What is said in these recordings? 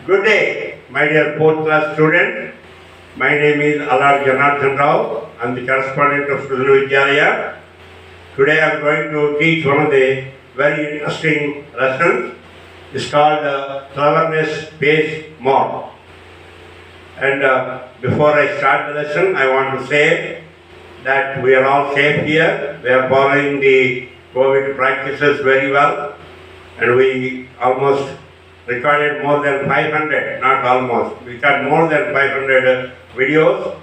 Good day, my dear 4th class student. My name is Allada Janardhana Rao. I am the correspondent of SRI.Allada. Today I am going to teach one of the very interesting lessons. It's called Cleverness Page More. And before I start the lesson, I want to say that we are all safe here. We are following the COVID practices very well. And we almost recorded more than 500, not almost, we got more than 500 videos,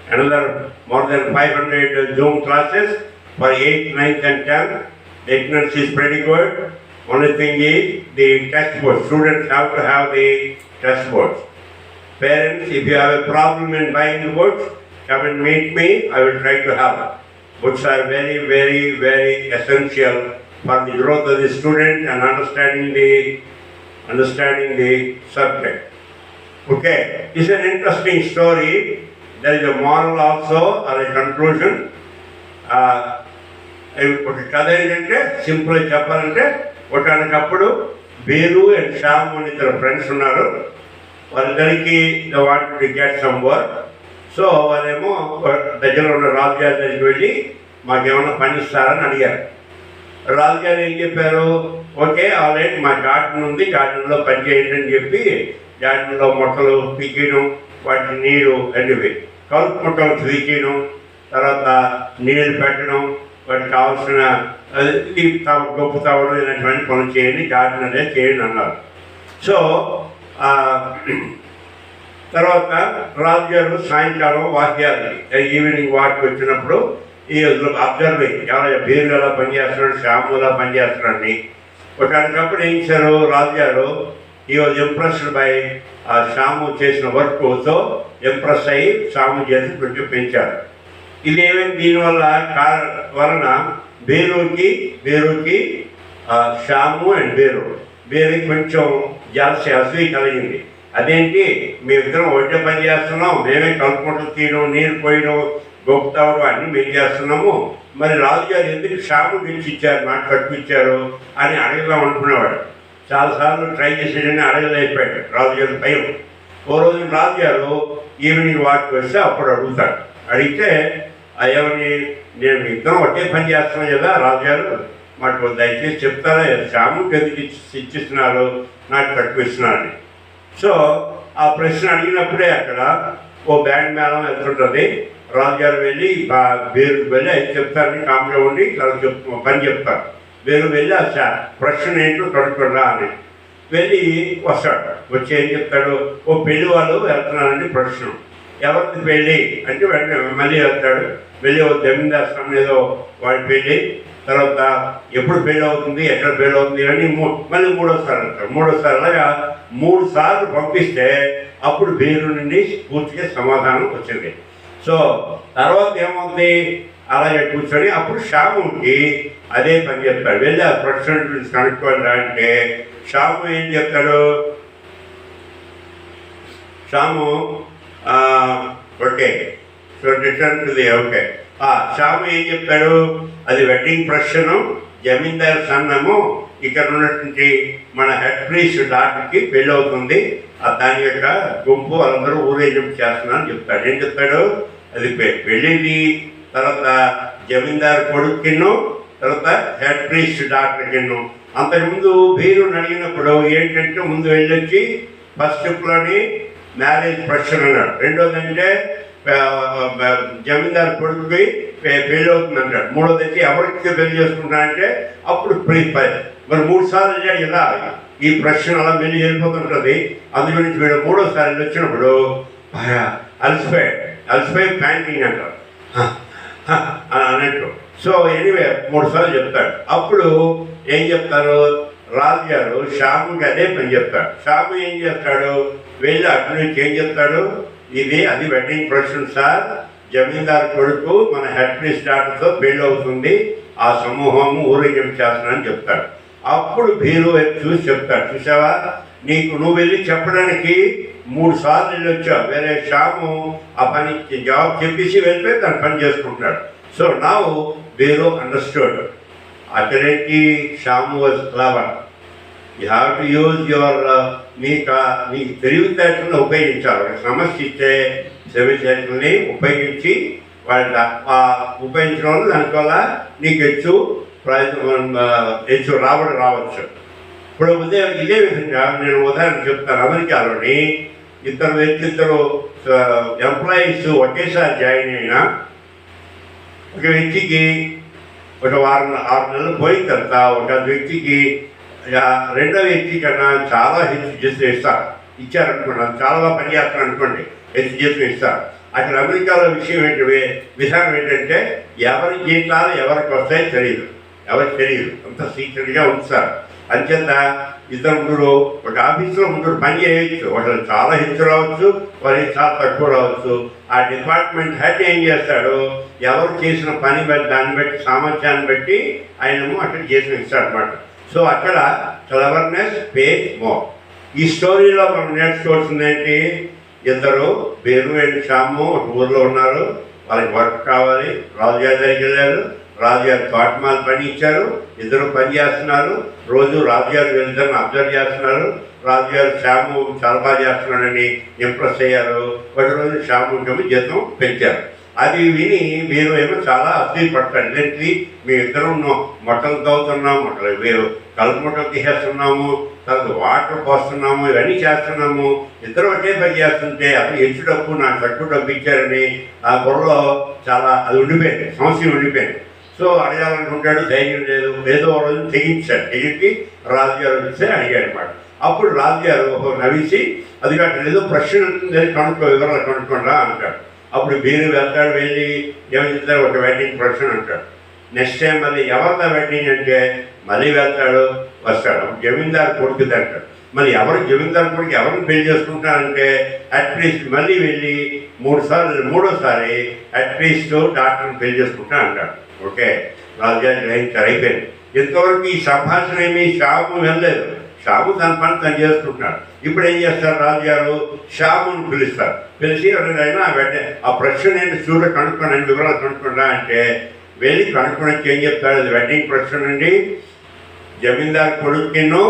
another more than 500 Zoom classes for 8th, 9th and 10th. The attendance is pretty good. Only thing is the test board. Students have to have the test boards. Parents, if you have a problem in buying the books, come and meet me. I will try to help. Books are very, very, very essential for the growth of the student and understanding the subject. Okay, it's an interesting story. There is a moral also or a conclusion. ఒక కథ ఏంటంటే simple చెప్పాలంటే ఒకనకప్పుడు beer and Shyam అని ఇద్దరు friends ఉన్నారు. వాళ్ళిద్దరికి want to get some work. So వాళ్ళేమో దగ్గర ఉన్న రాజుగారి దగ్గరికి వెళ్ళి మాకేమైనా పని ఇస్తారని అడిగారు. రాజుగారు ఏం చెప్పారు, ఓకే ఆల్రెడీ మా గార్డెన్ ఉంది, గార్డెన్లో పని చేయండి అని చెప్పి గార్డెన్లో మొక్కలు పీకేయడం, వాటి నీరు అనేవి కలుపు మొక్కలు పీకేయడం, తర్వాత నీళ్ళు పెట్టడం, వాటికి కావాల్సిన గొప్ప తవ్వడం ఇలాంటివన్నీ పనులు చేయండి, గార్డెన్ అనేది చేయండి అన్నారు. సో తర్వాత రాజుగారు సాయంకాలం వాక్యాలు ఈవినింగ్ వాక్ వచ్చినప్పుడు ఈ అబ్జర్వింగ్ ఎవరైనా బీరు ఎలా పనిచేస్తున్నాడు, శ్యాము ఎలా పనిచేస్తున్నాడని. ఒకనకప్పుడు ఏం చేశారు రాజుగారు, ఈ వాజ్ ఇంప్రెస్డ్ బై శ్యాము చేసిన వర్క్తో ఇంప్రెస్ అయ్యి శ్యాము చేసి కొంచెం పెంచారు. ఇది ఏమైంది, దీనివల్ల వలన బేరుకి శ్యాము అండ్ బేరుకి కొంచెం జాస్తి అసూయ కలిగింది. అదేంటి మేమిద్దరం ఒంటే పని చేస్తున్నాం, మేమే కలుపుకుంటూ తీయడం, నీరు పోయడం, గొప్ప తవ్వడం అన్నీ మేము చేస్తున్నాము, మరి రాజుగారు ఎందుకు శ్యాము పిలిచి ఇచ్చారు, నాకు కట్టించారు అని అడగదాం అనుకునేవాడు. చాలాసార్లు ట్రై చేసేటని అడగలేకపోయాడు రాజుగారి భయం. ఓ రోజు రాజుగారు ఈవినింగ్ వాక్ వస్తే అప్పుడు అడుగుతాడు. అడిగితే ఎవరిని, నేను ఇద్దరం ఒకే పని చేస్తున్నాను కదా రాజుగారు, మాకు దయచేసి చెప్తారా శ్యాముకి ఎందుకు ఇచ్చిస్తున్నారు, నాకు కట్టిస్తున్నారని. సో ఆ ప్రశ్న అడిగినప్పుడే అక్కడ ఓ బ్యాండ్ మేళం వెళ్తుంటుంది. రాజుగారు వెళ్ళి బేరుకు వెళ్ళి అది చెప్తారని కామ్గా ఉండి పని చెప్తారు. బేరు వెళ్ళి ఆ ప్రశ్న ఏంటో కడుక్కుంటా అని వెళ్ళి వస్తాడు. వచ్చి ఏం చెప్తాడు, ఓ పెళ్లి వాళ్ళు వెళ్తున్నారండి, ప్రశ్న ఎవరిది పెళ్ళి అంటే వెంటనే మళ్ళీ వెళ్తాడు. వెళ్ళి ఓ జమీందార్ ఏదో వాడి పెళ్ళి, తర్వాత ఎప్పుడు పెళ్ళి అవుతుంది, ఎక్కడ పెళ్ళి అవుతుంది అని మళ్ళీ మూడోసారి వెళ్తాడు. మూడోసారిలాగా 3 సార్లు పంపిస్తే అప్పుడు బేరు నుండి పూర్తిగా సమాధానం వచ్చింది. సో తర్వాత ఏమవుతుంది, అలాగే కూర్చొని అప్పుడు శ్యాముకి అదే పని చెప్తాడు. వెళ్ళి ఆ ప్రొఫెషనల్ గురించి కనుక్కోండి అంటే శ్యాము ఏం చెప్తాడు, Shyam okay so return to the okay Shyam ఏం చెప్తాడు, అది వెడ్డింగ్ ప్రశ్న, జమీందారు సన్నము ఇక్కడ ఉన్నటువంటి మన హెడ్ ప్రీస్ట్ డాక్టర్కి పెళ్ళి అవుతుంది, దాని యొక్క గుంపు వాళ్ళందరూ ఊరేగింపు చేస్తున్నారని చెప్తాడు. ఏం చెప్తాడు, అది పెళ్ళింది, తర్వాత జమీందారు కొడుకును, తర్వాత హెడ్ ప్రీస్ట్ డాక్టర్కిను. అంతకుముందు బీరు అడిగినప్పుడు ఏంటంటే ముందు వెళ్ళొచ్చి ఫస్ట్ స్టెప్లోని మ్యారేజ్ ప్రశ్న అన్నాడు. రెండోది అంటే జమీందారు కొడుకుకి పెళ్ళి అవుతుంది అంటాడు. మూడోది అయితే ఎవరికి పెళ్లి చేసుకుంటానంటే అప్పుడు మరి 3 సార్లు వెళ్ళాడు కదా, ఈ ప్రశ్న అలా వెళ్ళి వెళ్ళిపోతుంటుంది. అందు గురించి వీడు 3వ సారి వచ్చినప్పుడు అలసిపోయి ప్యాంటింగ్ అంటారు అన్నట్టు. సో ఎనీవే 3 సార్లు చెప్తాడు. అప్పుడు ఏం చెప్తారు, రాజుగారు శ్యాముకి అదే పని చెప్తాడు. శ్యాము ఏం చేస్తాడు, వెళ్ళి అటు నుంచి ఏం చెప్తాడు, అది వెడ్డింగ్ ప్రశ్న సార్, జమీందారు కొడుకు మన హెడ్ ప్రీస్ట్ డాక్టర్తో పెళ్ళి అవుతుంది, ఆ సమూహము ఊరేగింపు చేస్తున్నానని చెప్తాడు. అప్పుడు బీరు చూసి చెప్తాడు, చూసావా నువ్వు వెళ్ళి చెప్పడానికి 3 సార్లు వెళ్ళి వచ్చావు, వేరే శ్యాము ఆ పని జవాబు చెప్పేసి వెళ్ళిపోయి తను పని చేసుకుంటున్నాడు. సో నౌ బీరు అండర్స్టూడ్ అతనికి Shyam was clever. You have to use your నీకు తెలివితేటలను ఉపయోగించాలి. ఒక సమస్య ఇస్తే తెలివితేటలని ఉపయోగించి ఉపయోగించడం వల్ల దానివల్ల నీకు హెచ్చు రాబడి రావచ్చు. ఇప్పుడు ఇదే విధంగా నేను ఉదాహరణ చెప్తాను. అమెరికాలోని ఇద్దరు ఎంప్లాయీస్ ఒకేసారి జాయిన్ అయినా ఒక వ్యక్తికి ఒక 6 నెలలు పోయిన తర్వాత ఒక వ్యక్తికి రెండో వ్యక్తి కన్నా చాలా హెచ్చు చేసి ఇచ్చారనుకోండి, చాలా బాగా పనిచేస్తారు అనుకోండి, హెచ్చు చేసి ఇస్తారు. అక్కడ అమెరికాలో విధానం ఏంటంటే ఎవరి జీతాలు ఎవరికి వస్తాయో ఎవరికి తెలియదు, అంత సీక్రెట్గా ఉంచుతారు. అంచేత ఇద్దరు ఒక ఆఫీసులో ముగ్గురు పని చేయవచ్చు. ఒకరు చాలా హెచ్చు రావచ్చు, వారికి చాలా తక్కువ రావచ్చు. ఆ డిపార్ట్మెంట్ హెడ్ ఏం చేస్తాడు, ఎవరు చేసిన పని బట్టి దాన్ని బట్టి సామర్థ్యాన్ని బట్టి ఆయనము అక్కడ చేసి ఇస్తాడనమాట. సో అక్కడ క్లెవర్నెస్ పేస్ మోర్. ఈ స్టోరీలో మనం నేర్చుకోవాల్సింది ఏంటి, ఇద్దరు బేరు అండ్ శ్యాము ఒక ఊర్లో ఉన్నారు. వాళ్ళకి వర్క్ కావాలి. రాజుగారి దగ్గరికి వెళ్ళారు. రాజుగారు తోటమాల పని ఇచ్చారు. ఇద్దరు పని చేస్తున్నారు. రోజు రాజుగారు వీళ్ళిద్దరిని అబ్జర్వ్ చేస్తున్నారు. రాజుగారు శ్యాము చాలా బాగా చేస్తున్నాడని ఇంప్రెస్ అయ్యారు. ఒక రోజు శ్యాముకి జీతం పెంచారు. అది విని మీరు ఏమో చాలా పడతారు. ఇలాంటి మేము ఇద్దరం మొట్టలు తవ్వుతున్నాము, కలుపు మొట్టలు తీసేస్తున్నాము, తర్వాత వాటర్ పోస్తున్నాము, ఇవన్నీ చేస్తున్నాము. ఇద్దరు ఒకే పని చేస్తుంటే అసలు హెచ్చు డబ్బు నాకు తక్కువ డబ్బు ఇచ్చారని ఆ బుర్రలో చాలా అది ఉండిపోయింది, సమస్య ఉండిపోయింది. సో అడగాలనుకుంటాడు, ధైర్యం లేదు. ఏదో రోజు తెగించి రాజుగారు వస్తే అడిగాడు అనమాట. అప్పుడు రాజుగారు నవ్విసి అది కాదు ఏదో ప్రశ్న కనుక్కో, వివరాలు కనుక్కోండా అంటాడు. అప్పుడు మీరు వెళ్తాడు, వెళ్ళి ఏమని చెప్తారు, ఒక వెడ్డింగ్ ప్రశ్న అంటాడు. నెక్స్ట్ టైం మళ్ళీ ఎవరిదా వెడ్డింగ్ అంటే మళ్ళీ వెళ్తాడు, వస్తాడు. జమీందారు కొడుకుది అంటాడు. మరి జమీందారు కొడుకు ఎవరిని పెళ్లి చేసుకుంటారంటే అట్లీస్ట్ మళ్ళీ వెళ్ళి మూడోసారి అట్లీస్ట్ డాక్టర్ని పెళ్లి చేసుకుంటా అంటాడు. ఓకే, రాజుగారు గ్రహించారు, అయిపోయింది. ఇంతవరకు ఈ సంభాషణ ఏమి శ్యాము వెళ్ళలేదు. శ్యాము తన పని తను చేసుకుంటున్నాడు. ఇప్పుడు ఏం చేస్తారు, రాజుగారు శ్యాముని పిలుస్తారు. పిలిచి ఎవరైనా ఆ ప్రశ్న ఏంటి కనుక్కోండి, వివరాలు కనుక్కోండా అంటే వెళ్ళి కనుక్కొని ఏం చెప్తాడు, అది వెడ్డింగ్ ప్రశ్న అండి, జమీందారు కొడుకును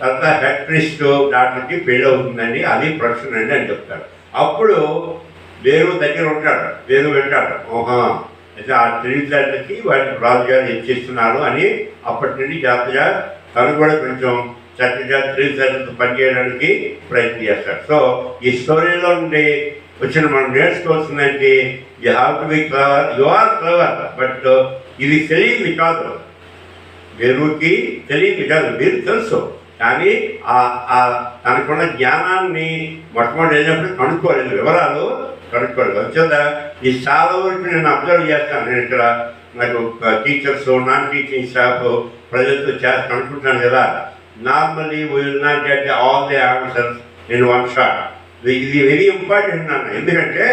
తర్వాత హెడ్ ప్రీస్ట్ డాక్టర్కి పెళ్ళి అవుతుందండి, అది ప్రశ్న అండి అని చెప్తాడు. అప్పుడు వేరు దగ్గర ఉంటాడు, వేరు వింటాడు. ఓహా, అయితే ఆ తెలివితేటలకి వాటికి రాజుగారు ఇచ్చేస్తున్నారు అని అప్పటి నుండి జాగ్రత్తగా తను కూడా కొంచెం చక్కగా తెలివితేటలతో పనిచేయడానికి ప్రయత్నం చేస్తాడు. సో ఈ స్టోరీలో నుండి వచ్చిన మనం నేర్చుకోవాల్సిందంటే you have to be clever. You are clever, but ఇది తెలియదు కాదు, వేరుకి తెలియదు కాదు, మీరు తెలుసు. కానీ తనకున్న జ్ఞానాన్ని మొట్టమొదటి వెళ్ళినప్పుడు కనుక్కోలేదు, వివరాలు కనుక్కోలేదు. వచ్చేదా ఈ చాలా వరకు నేను అబ్జర్వ్ చేస్తాను. నేను ఇక్కడ నాకు టీచర్స్, నాన్ టీచింగ్ స్టాఫ్ ప్రజలతో కనుక్కుంటాను కదా. Normally we will not get all the answers in one shot. ఇది వెరీ ఇంపార్టెంట్ అన్న. ఎందుకంటే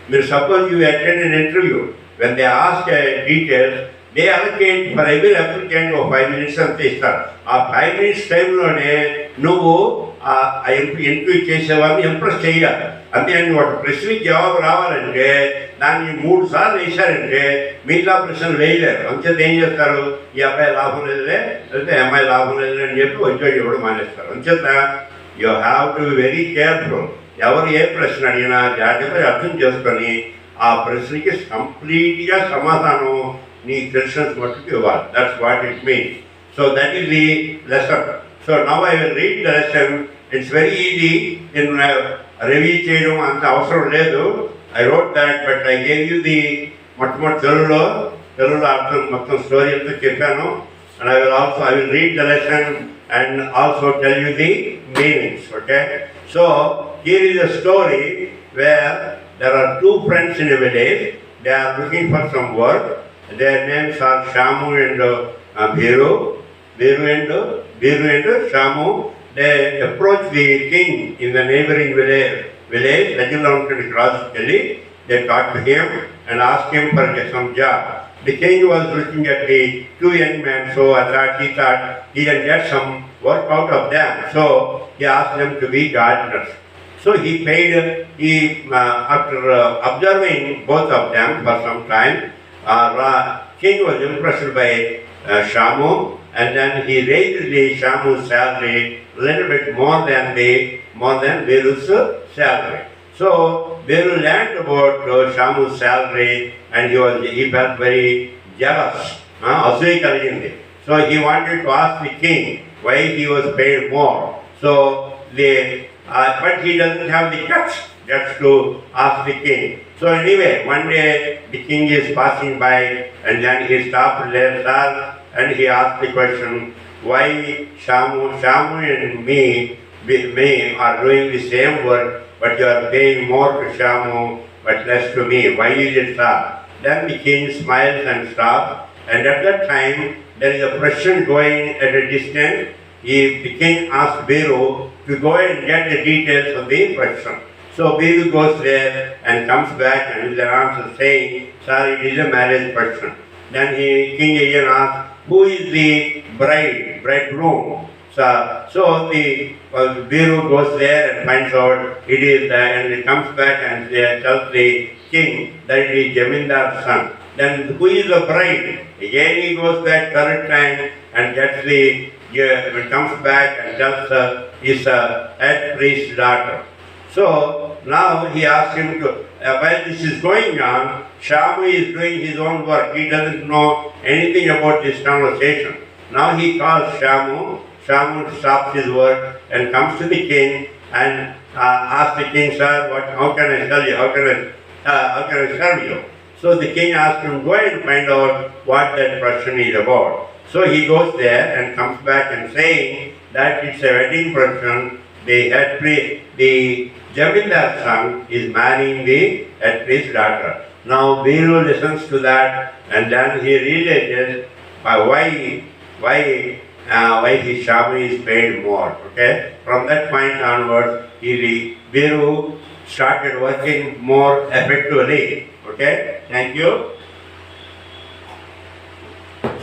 మీరు suppose you attend an interview, when they ask details they allocate for every applicant ఒక 5 minutes అంతే ఇస్తారు. ఆ 5 minutes టైంలోనే నువ్వు ఆ ఎంట్రీ చేసేవాళ్ళని ఇంప్రెస్ చేయాలి. అంతేగాని ఒక ప్రశ్నకి జవాబు రావాలంటే దాన్ని 3 సార్లు వేశారంటే మిగతా ప్రశ్నలు వేయలేరు. అంచేత ఏం చేస్తారు, ఈ అబ్బాయి లాభం లేదులే లేకపోతే అమ్మాయి లాభం లేదులే అని చెప్పి ఉద్యోగం ఇవ్వడం మానేస్తారు. అంచేత you have to be very careful. ఎవరు ఏ ప్రశ్న అడిగినా జాగ్రత్తగా అర్థం చేసుకొని ఆ ప్రశ్నకి కంప్లీట్గా సమాధానం నీకు తెలిసినంత మట్టుకు ఇవ్వాలి. That's what it means. So that is the lesson. So now I will read the lesson. It's very easy. నేను రివ్యూ చేయడం అంత అవసరం లేదు. I wrote that, but I gave you the మొట్టమొదటి తెలుగులో అర్థం మొత్తం స్టోరీ అంతా చెప్పాను. And I will read the lesson and also tell you the meanings. Okay, so here is a story where there are 2 friends in a village. They are looking for some work. Their names are Shamu and Biru and Shamu. They approach the king in the neighboring village. They talk to him and ask him for some job. The king was looking at the 2 young men, so he thought he can get some work out of them. So he asked them to be gardeners. So he paid. After observing both of them for some time, king was impressed by Shamu, and then he raised the Shamu's salary a little bit more than Veeru's salary. So Veeru learned about Shamu's salary, and he felt very jealous. Asui kalindi. So he wanted to ask the king why he was paid more. So but he doesn't have the guts to ask the king. So anyway, one day the king is passing by, and then he stopped there, and he asked the question, why Shamu and me are doing the same work, but you are paying more to Shamu but less to me. Why is it, sir? Then the king smiles and stops, and at that time there is a person going at a distance. The king asked Veeru to go and get the details of the person. So Veeru goes there and comes back and with an answer saying, sir, it is a marriage person. Then king again asks, who is the bridegroom? So the Veeru goes there and finds out it is and he comes back and tells the king that it is Jamindar's son. Then who is the bride? Again he goes back third time and comes back and tells his head priest's daughter. So now he asks him to, while this is going on, Shamu is doing his own work. He doesn't know anything about this conversation. Now he calls Shamu. Shamu stops his work and comes to the king and asks the king, sir, how can I tell you? How can I serve you? So the king asks him, go and find out what that person is about. So he goes there and comes back and saying that it's a wedding person. The Jamindar's son is marrying the head priest's daughter. Now Veeru listens to that, and then he realizes why his Shamu is paid more. Okay, from that point onwards, Veeru started working more effectively. Okay, thank you.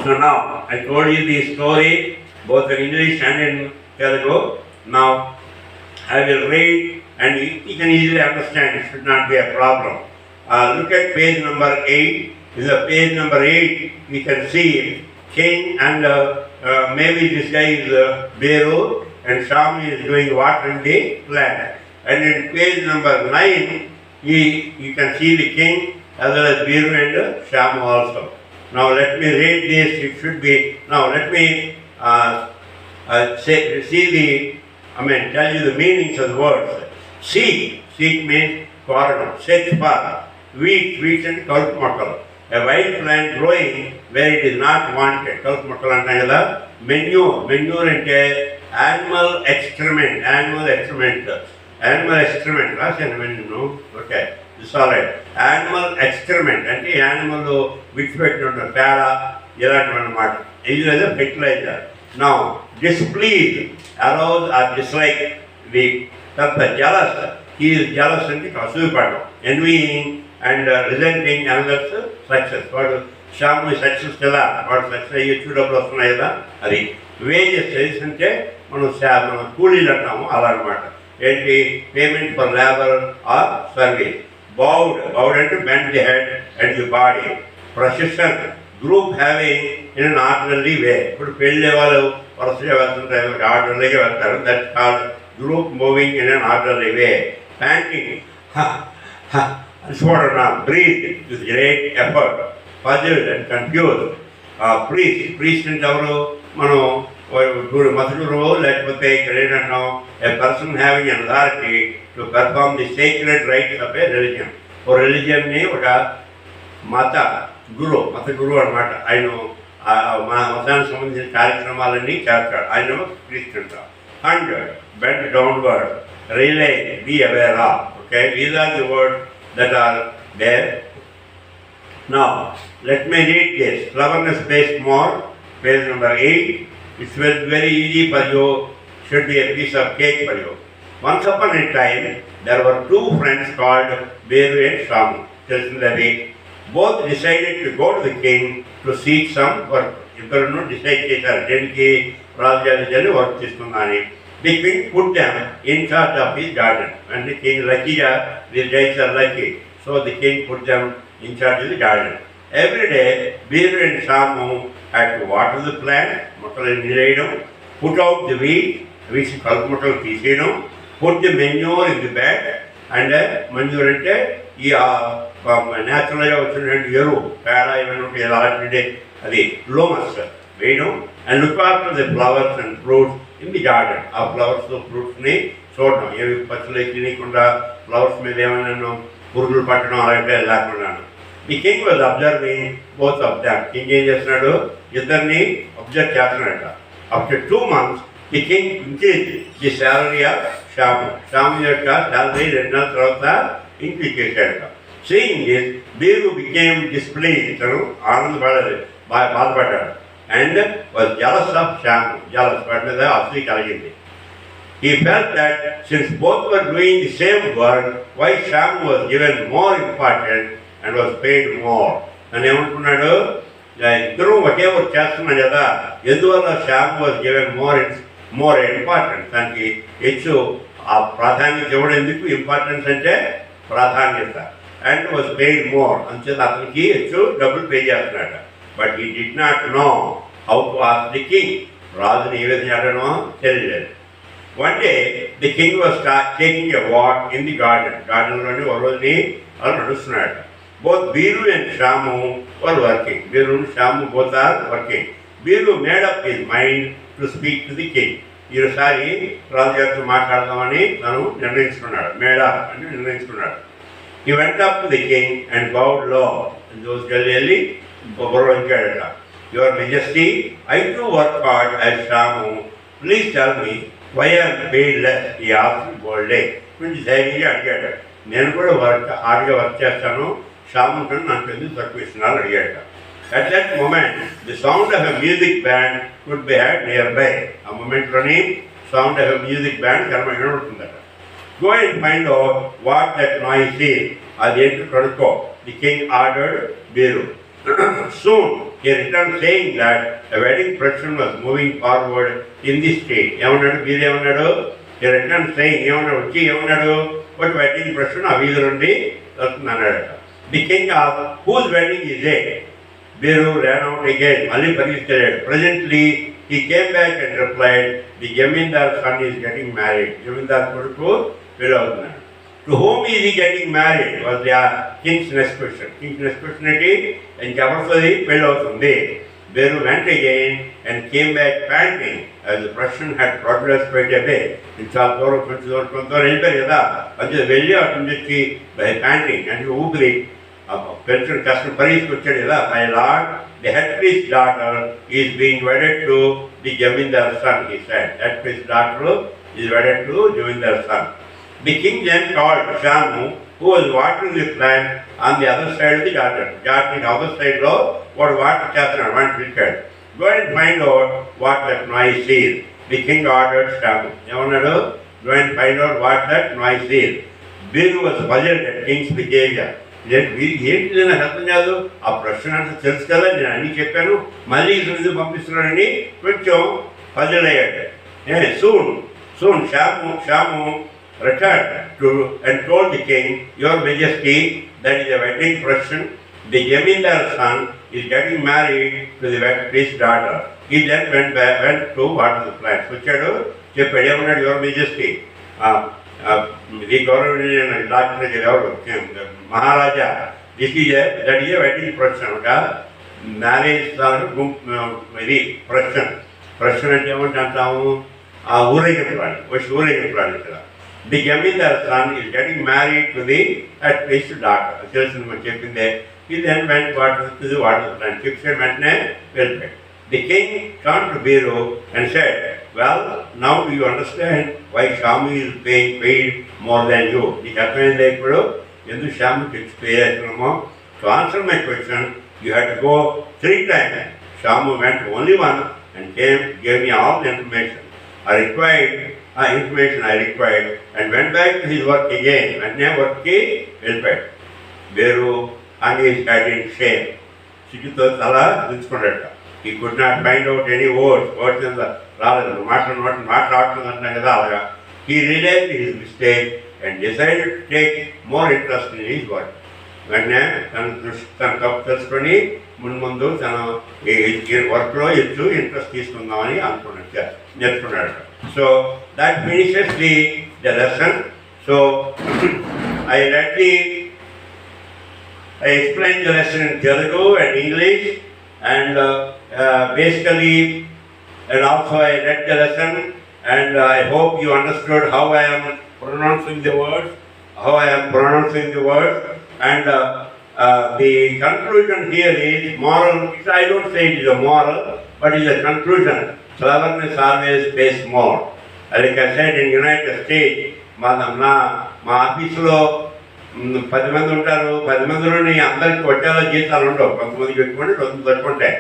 So now I told you the story both in English and in Telugu. Now I will read, and you can easily understand. It should not be a problem. Look at page number 8. In the page number 8, we can see king and maybe this guy is Veeru, and Shamu is doing watering the plant. And in page number 9, you can see the king as well as Veeru and Shamu also. Now let me read this. It should be. Now let me tell you the meanings of the words. Seek means corn. Setpa, wheat and kalpmakal. A wild plant growing where it is not wanted. Kalpmakal ante kada. Manure ante animal excrement. Animal excrement. No? Okay. This is alright. Animal excrement ante animal which pettunnadu pera ilantivi annamata. This is a fertilizer. Now, displeased, aroused or dislike, the jealous. He is jealous and asuyapadu, envying and resenting another's success. What Shamu is success kada, what success you should have lost adi. Wages ante మనం కూలీలు అంటాము అలా అనమాట. ఏంటి payment for labour or service. Bowed అంటే bend the head and the body. Procession, group having in an orderly way. ఇప్పుడు పెళ్ళి వాళ్ళు వరుసగా వెళ్తుంటారు, ఆర్డర్లీగా వెళ్తారు. That's called group moving in an orderly way. Panting, breathe with great effort. Puzzled and confused. Priest అంటే ఎవరు? మనం మతగురు లేకపోతే ఇక్కడ ఏంటంటాం, a person having an authority to perform the sacred rites of a religion. ఓ రిలీజియన్ని ఒక మత గురువు అనమాట. ఆయన మా మతానికి సంబంధించిన కార్యక్రమాలన్నీ చేస్తాడు. ఆయన ప్రీస్ట్ అంటారు. 100 bend downward, realize, be aware of. Okay, these are the words that are there. Now let me read this. Cleverness based more, page number 8. It's very easy for you, should be a piece of cake for you. Once upon a time, there were two friends called Veeru and Shamu. Both decided to go to the king to seek some work. ఇద్దరు decide చేశారు దేనికి రాజు work చేస్తున్నారని. The king put them in charge of his garden. And the king, these guys are lucky. So the king put them in charge of the garden. Every day, Biru and Shamu had to water the plant, put out the weed, which kalpamatal తీసేయడం, put the manure in the bed, and manure అంటే ఈ న్యాచురల్గా వచ్చినటువంటి ఎరువు పేడ ఇవన్నీ అలాంటి అది లోమస్ వేయడం, and look after the flowers and fruits in the garden. ఆ ఫ్లవర్స్ ఫ్రూట్స్ని చూడడం, ఏవి పచ్చలు తినకుండా ఫ్లవర్స్ మీద ఏమైనా పురుగులు పట్టడం అలాంటి లేకుండాను. The king was observing both of them. King ఏం చేస్తున్నాడు, ఇద్దరిని అబ్జర్వ్ చేస్తున్నాడట. After 2 months the king increase the salary of Shamu. Shamu యొక్క శాలరీ 2 నెలల తర్వాత ఇంక్రీజ్ చేశాడట. Seeing this Beeru became displease. ఇతను ఆనందపడలేదు, బాధపడ్డాడు. And was jealous of Shamu. Jealous వాటి మీద అసలు కలిగింది. He felt that since both were doing the same work, why Shamu was given more importance and was paid more. అని ఏమనుకున్నాడు, ఇద్దరు ఒకే వర్క్ చేస్తున్నాం కదా, ఎందువల్ల Shamu was given more importance, దానికి హెచ్చు ఆ ప్రాధాన్యత ఇవ్వడం. ఎందుకు ఇంపార్టెన్స్ అంటే ప్రాధాన్యత. అండ్ వాజ్ పెయిడ్ మోర్, అంచేత అతనికి హెచ్చు డబ్బులు పే చేస్తున్నాడు. But he did not know how to ask the king. రాజుని ఏ విధంగా అడగడమో తెలియలేదు. One day, the king was taking a walk in the garden. గార్డెన్లోని ఒక రోజుని వాళ్ళు నడుస్తున్నాడు. Both Biru and Shamu were working. Biru and Shamu both are working. Biru made up his mind to speak to the king. ఈసారి రాజుగారితో మాట్లాడదామని తను నిర్ణయించుకున్నాడు. Made up అని నిర్ణయించుకున్నాడు. He went up to the king and bowed low. వెళ్ళి గౌరవించాడట. Your Majesty, I too work hard as Shamu. Please tell me why I am paid less. He asked boldly. కొంచెం ధైర్యంగా అడిగాడు. నేను కూడా హార్డ్గా వర్క్ చేస్తాను, షాము కన్నా నాకు ఎందుకు తక్కువ ఇస్తున్నారు అడిగాడు. At that moment, the sound of a music band could be heard nearby. ఆ మూమెంట్లోని sound of a music band కనబడుతుందట. Go and find out what that noise is. అదేంటో కనుక్కో. The king ordered Biru. Soon he returned saying that a wedding procession was moving forward in the street. ఏమన్నాడు వీరు, ఏమన్నాడు, he returned saying, ఏమన్నాడు వచ్చి ఏమన్నాడు, but wedding procession ఆ వీధి నుండి వస్తుంది అన్నాడట. The king asked, whose wedding is it? Biru ran out again. మళ్ళీ పరిగెత్తాడు. Presently he came back and replied, the Zamindar son is getting married. జమీందార్ కొడుకు పెళ్ళి అవుతున్నాడు. To whom is he getting married was the king's next question. King's next question ఏంటి, ఇంకెవరితోది పెళ్ళి అవుతుంది. Biru went again and came back panting as the procession had progressed quite a bit. చాలా దూరం కొంచెం వెళ్ళిపోయారు కదా, అది వెళ్ళి అటు నుంచి ప్యాంటింగ్ అంటే ఊపిరి పెన్షన్ కష్టం పరిగెత్తుకొచ్చాడు కదా. My lord, the head priest's daughter is being wedded to the jamindar's son, he said. Head priest's daughter is wedded to jamindar's son. The king then called Shamu, who was watering the plant on the other side of the garden. Garden other side లో వాడు water చేస్తున్నాడు, వాడిని పిలిచాడు. Go and find out what that noise is. The king ordered Shamu. ఏమన్నాడు, go and find out what that noise is. Biru was puzzled at king's behavior. ఏంటి నాకు అర్థం కాదు, ఆ ప్రశ్న అంటే తెలుసు కదా, నేను అన్నీ చెప్పాను, మళ్ళీ ఇది పంపిస్తున్నానని కొంచెం పజిల్ అయ్యాడు. Soon Shamu returned and told the king, your majesty, that is a wedding procession. The jamindar's son is getting married to the wed priest's daughter. He then went to water the plants. వచ్చాడు, చెప్పాడు, ఏమన్నాడు, your majesty, the government doctor ఎవరు, మహారాజా, that is wedding profession. ఒక marriage ఇది profession అంటే ఏమంటే అంటాము, ఆ ఊరేగింపులాడు, వచ్చి ఊరేగింపులాడు ఇక్కడ. The jamindar's son is getting married to the at priest's daughter. తెలిసింది మనం చెప్పిందే. He then went to the water plant. చెప్పాడు, వెంటనే వెళ్ళిపోయాడు. The king turned to Biru and said, well, now do you understand why Shamu is paid more than you? నీకు అర్థమైందా ఇప్పుడు ఎందుకు షాము పే చేస్తున్నామో? To answer my question, you had to go 3 times. Shamu went only once and gave me all the information I required and went back to his work again. వెంటనే వర్క్కి వెళ్ళిపోయాడు. Biru hung his head in shame. సిగ్గుతో తల దించుకున్నాడట. He could not find out any words రాలేదు, మాట్లాడుతుంది అంటున్నాం కదా అలాగా. He realized his mistake and decided to take more interest in his work. వెంటనే తన తప్పు తెలుసుకొని ముందు తన వర్క్లో ఇంట్రెస్ట్ తీసుకుందామని నేర్చుకున్నాడు. So that finishes the lesson. So I explained the lesson in Telugu and English, and basically, and also I read the lesson, and I hope you understood how I am pronouncing the words, and the conclusion here is moral. I don't say it is a moral, but it is a conclusion. Cleverness always pays more. Like I said, in United States, మా ఆఫీసులో 10 మంది ఉంటారు. 10 మందిలోని అందరికి వచ్చేలా జీతాలు ఉండవు. కొంతమందికి పెట్టుకుంటే కొంతమంది పెట్టుకుంటాయి.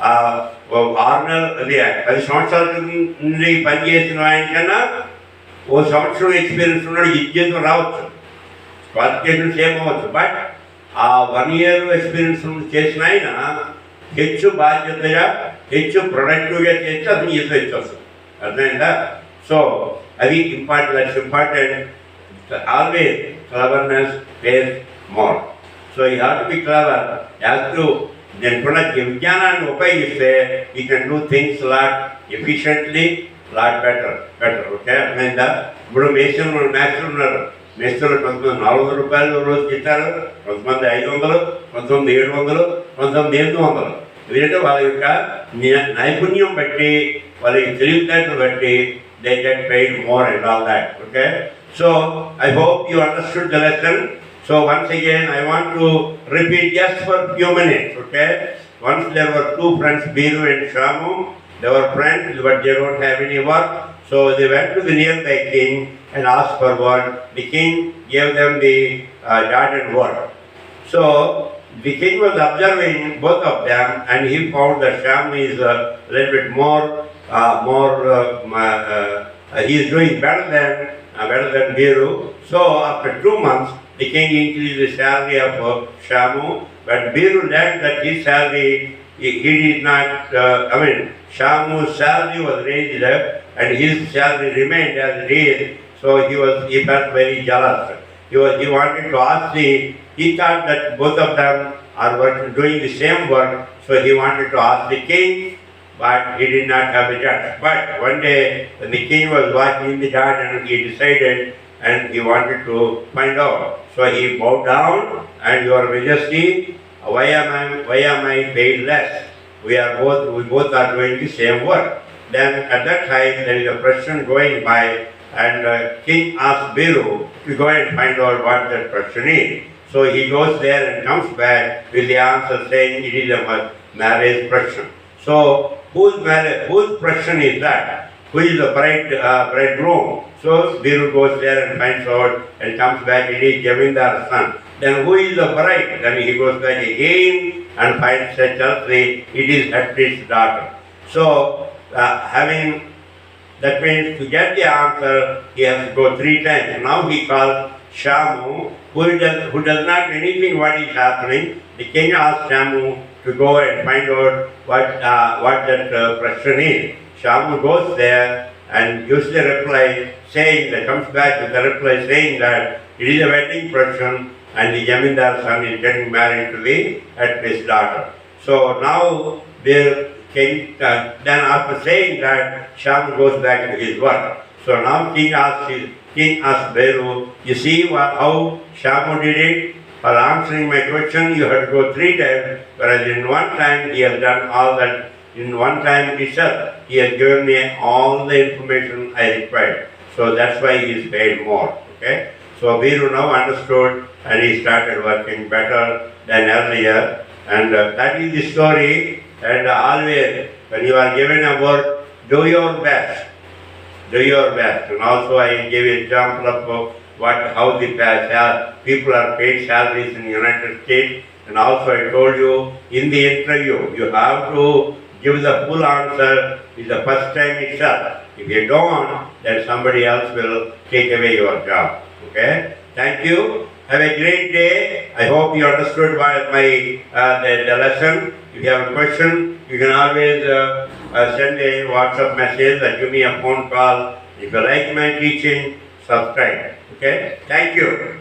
6 నెలలు 10 సంవత్సరాల నుండి పనిచేసిన ఆయనకన్నా ఓ సంవత్సరం ఎక్స్పీరియన్స్ ఉన్నాడు జీతం రావచ్చు, క్వాలిఫికేషన్ సేమ్ అవ్వచ్చు. బట్ ఆ 1 year ఎక్స్పీరియన్స్ చేసిన ఆయన ಹೆಚ್ಚು బాధ్యతగా ಹೆಚ್ಚు ప్రొడక్టివ్గా చేస్తే అతను జీతం ఇచ్చొస్తుంది. అర్థమైందా? సో అది important. That's important. Always cleverness pays more. So you have to be clever. You have to then విజ్ఞానాన్ని ఉపయోగిస్తే you can do things a lot efficiently, lot better. Okay, అర్థమైందా? ఇప్పుడు మేస్త్రులు ఉన్నారు. మేస్త్రులు కొంతమంది 400 రూపాయలు రోజుకి ఇస్తారు, కొంతమంది 500, కొంతమంది 700, కొంతమంది 800. ఎందుకంటే వాళ్ళ యొక్క నైపుణ్యం బట్టి, వాళ్ళ తెలివితేటలు బట్టి they get paid more and all that. Okay, so I hope you understood the lesson. So once again I want to repeat just for a few minutes. Okay, once there were 2 friends, Biru and Shamu. They were friends, but they don't have any work, so they went to the nearby king and asked for work. The king gave them the garden work. So the king was observing both of them, and he found that Shamu is a little bit more he is doing better than Biru. So after 2 months, the king increased the salary of Shamu, but Biru learned that his salary, he did not, Shamu's salary was raised up and his salary remained as it is. So he felt very jealous. He wanted to ask he thought that both of them are doing the same work, so he wanted to ask the king, but he did not have the guts. But one day, when the king was watching in the garden, he decided and he wanted to find out. So he bowed down, and Your Majesty, why am I paid less? We both are doing the same work. Then at that time there is a person going by, and king asked Biru to go and find out what that person is. So he goes there and comes back with the answer saying it is a marriage person. So whose person is that? Who is the bridegroom? So Biru goes there and finds out and comes back, it is Jamindar's son. Then who is the bride? Then he goes back again and finds that it is Hattri's daughter. So that means to get the answer, he has to go 3 times. Now he calls Shamu, who does not know anything what is happening. The king asked Shamu to go and find out what that person is. Shamu goes there and gives the reply comes back with the reply saying that it is a wedding person and the Jamindar's son is getting married to the Hattri's daughter. So now the king, then after saying that, Shamu goes back to his work. So now king asked Biru, you see how Shamu did it? For answering my question, you have to go 3 times, whereas in 1 time he has done all that. In 1 time itself, he has given me all the information I required. So that's why he is paid more. Okay? So Biru now understood and he started working better than earlier. And that is the story. And always, when you are given a work, do your best. And also I gave an example of how the people are paid salaries in the United States. And also I told you, in the interview, you have to give the full answer in the first time itself. If you don't, then somebody else will take away your job. Okay? Thank you. Have a great day. I hope you understood the lesson. If you have a question, you can always send a WhatsApp message or give me a phone call. If you like my teaching, subscribe. Okay? Thank you.